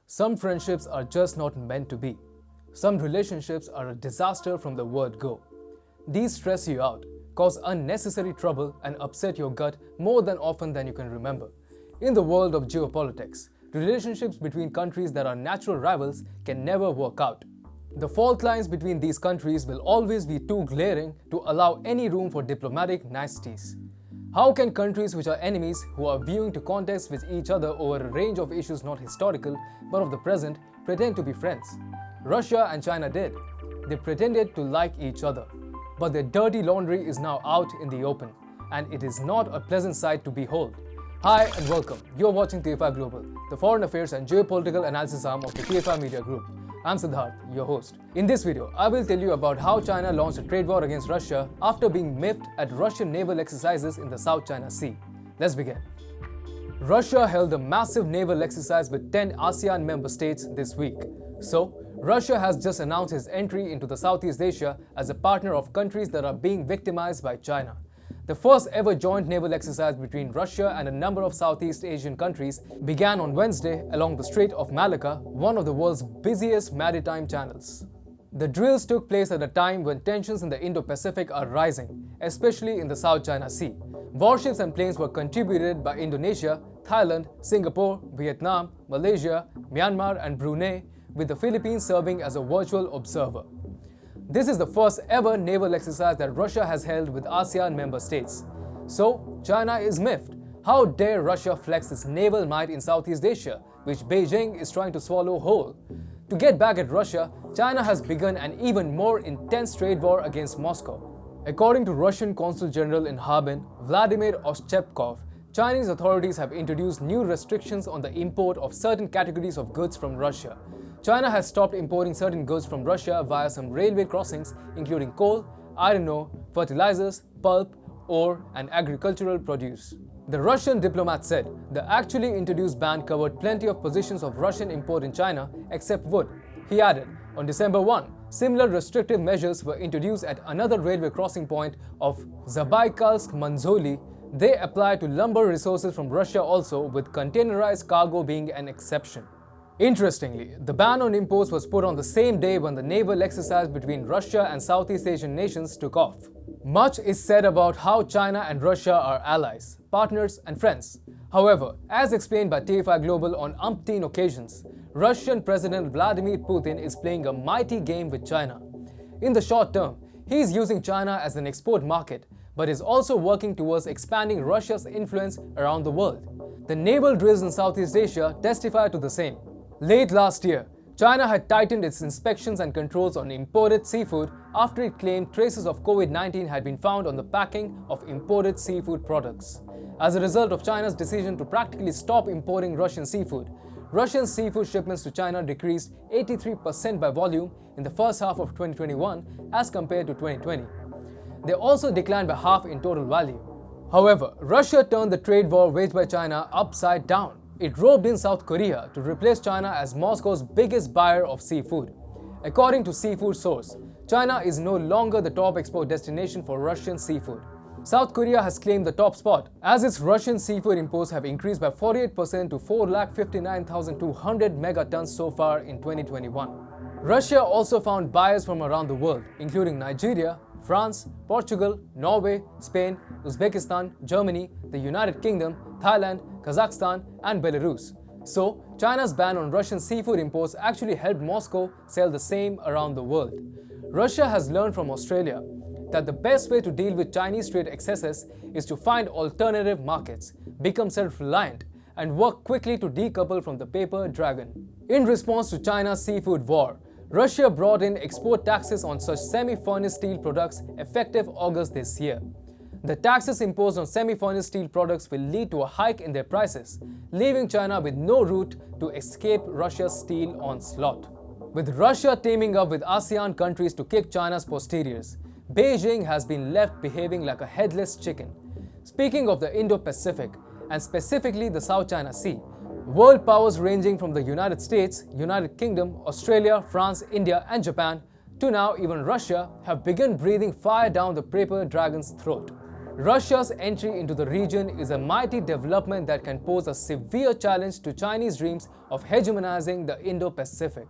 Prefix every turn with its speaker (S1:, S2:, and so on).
S1: Some friendships are just not meant to be. Some relationships are a disaster from the word go. These stress you out, cause unnecessary trouble and upset your gut more than often than you can remember. In the world of geopolitics, relationships between countries that are natural rivals can never work out. The fault lines between these countries will always be too glaring to allow any room for diplomatic niceties. How can countries which are enemies who are viewing to contest with each other over a range of issues not historical but of the present pretend to be friends? Russia and China did. They pretended to like each other. But their dirty laundry is now out in the open, and it is not a pleasant sight to behold. Hi and welcome. You're watching TFI Global, the foreign affairs and geopolitical analysis arm of the TFI Media Group. I'm Siddharth, your host. In this video, I will tell you about how China launched a trade war against Russia after being miffed at Russian naval exercises in the South China Sea. Let's begin. Russia held a massive naval exercise with 10 ASEAN member states this week. So, Russia has just announced its entry into the Southeast Asia as a partner of countries that are being victimized by China. The first ever joint naval exercise between Russia and a number of Southeast Asian countries began on Wednesday along the Strait of Malacca, one of the world's busiest maritime channels. The drills took place at a time when tensions in the Indo-Pacific are rising, especially in the South China Sea. Warships and planes were contributed by Indonesia, Thailand, Singapore, Vietnam, Malaysia, Myanmar and Brunei, with the Philippines serving as a virtual observer. This is the first ever naval exercise that Russia has held with ASEAN member states. So, China is miffed. How dare Russia flex its naval might in Southeast Asia, which Beijing is trying to swallow whole? To get back at Russia, China has begun an even more intense trade war against Moscow. According to Russian Consul General in Harbin, Vladimir Oshchepkov, Chinese authorities have introduced new restrictions on the import of certain categories of goods from Russia. China has stopped importing certain goods from Russia via some railway crossings, including coal, iron ore, fertilizers, pulp, ore, and agricultural produce. The Russian diplomat said the actually introduced ban covered plenty of positions of Russian import in China, except wood. He added, on December 1, similar restrictive measures were introduced at another railway crossing point of Zabaikalsk-Manzhouli. They apply to lumber resources from Russia also, with containerized cargo being an exception. Interestingly, the ban on imports was put on the same day when the naval exercise between Russia and Southeast Asian nations took off. Much is said about how China and Russia are allies, partners and friends. However, as explained by TFI Global on umpteen occasions, Russian President Vladimir Putin is playing a mighty game with China. In the short term, he is using China as an export market, but is also working towards expanding Russia's influence around the world. The naval drills in Southeast Asia testify to the same. Late last year, China had tightened its inspections and controls on imported seafood after it claimed traces of COVID-19 had been found on the packing of imported seafood products. As a result of China's decision to practically stop importing Russian seafood, Russian seafood shipments to China decreased 83% by volume in the first half of 2021 as compared to 2020. They also declined by half in total value. However, Russia turned the trade war waged by China upside down. It roped in South Korea to replace China as Moscow's biggest buyer of seafood. According to Seafood Source, China is no longer the top export destination for Russian seafood. South Korea has claimed the top spot, as its Russian seafood imports have increased by 48% to 459,200 megatons so far in 2021. Russia also found buyers from around the world, including Nigeria, France, Portugal, Norway, Spain, Uzbekistan, Germany, the United Kingdom, Thailand, Kazakhstan, and Belarus. So, China's ban on Russian seafood imports actually helped Moscow sell the same around the world. Russia has learned from Australia that the best way to deal with Chinese trade excesses is to find alternative markets, become self-reliant, and work quickly to decouple from the paper dragon. In response to China's seafood war, Russia brought in export taxes on such semi-furnace steel products effective August this year. The taxes imposed on semi-furnace steel products will lead to a hike in their prices, leaving China with no route to escape Russia's steel onslaught. With Russia teaming up with ASEAN countries to kick China's posteriors, Beijing has been left behaving like a headless chicken. Speaking of the Indo-Pacific, and specifically the South China Sea, world powers ranging from the United States, United Kingdom, Australia, France, India and Japan to now even Russia have begun breathing fire down the paper dragon's throat. Russia's entry into the region is a mighty development that can pose a severe challenge to Chinese dreams of hegemonizing the Indo-Pacific.